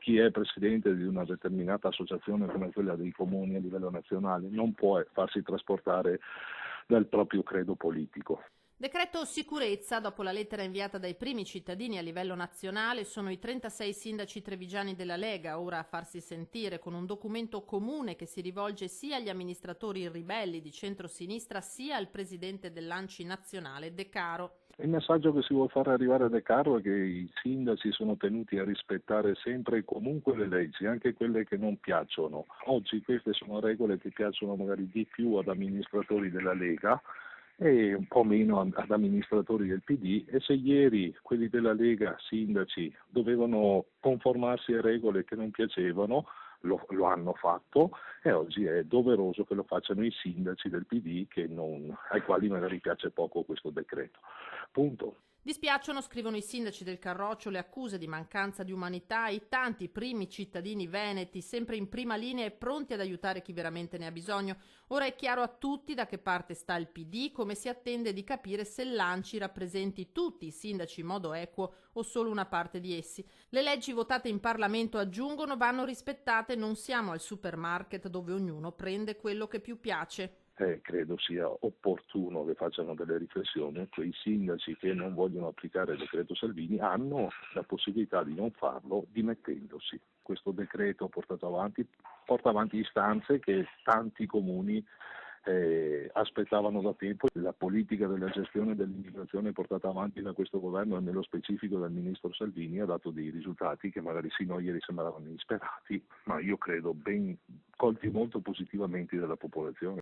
chi è presidente di una determinata associazione come quella dei comuni a livello nazionale non può farsi trasportare dal proprio credo politico. Decreto sicurezza, dopo la lettera inviata dai primi cittadini a livello nazionale, sono i 36 sindaci trevigiani della Lega ora a farsi sentire con un documento comune che si rivolge sia agli amministratori ribelli di centrosinistra sia al presidente dell'ANCI nazionale De Caro. Il messaggio che si vuole fare arrivare a De Caro è che i sindaci sono tenuti a rispettare sempre e comunque le leggi, anche quelle che non piacciono. Oggi queste sono regole che piacciono magari di più ad amministratori della Lega e un po' meno ad amministratori del PD, e se ieri quelli della Lega, sindaci, dovevano conformarsi a regole che non piacevano, lo hanno fatto, e oggi è doveroso che lo facciano i sindaci del PD ai quali magari piace poco questo decreto. Punto. Dispiacciono, scrivono i sindaci del Carroccio, le accuse di mancanza di umanità ai tanti primi cittadini veneti, sempre in prima linea e pronti ad aiutare chi veramente ne ha bisogno. Ora è chiaro a tutti da che parte sta il PD, come si attende di capire se l'ANCI rappresenti tutti i sindaci in modo equo o solo una parte di essi. Le leggi votate in Parlamento, aggiungono, vanno rispettate, non siamo al supermarket dove ognuno prende quello che più piace. Credo sia opportuno che facciano delle riflessioni. Quei sindaci che non vogliono applicare il decreto Salvini hanno la possibilità di non farlo dimettendosi. Questo decreto porta avanti istanze che tanti comuni aspettavano da tempo. La politica della gestione dell'immigrazione portata avanti da questo governo e nello specifico dal ministro Salvini ha dato dei risultati che magari sino a ieri sembravano insperati, ma io credo ben colti molto positivamente dalla popolazione.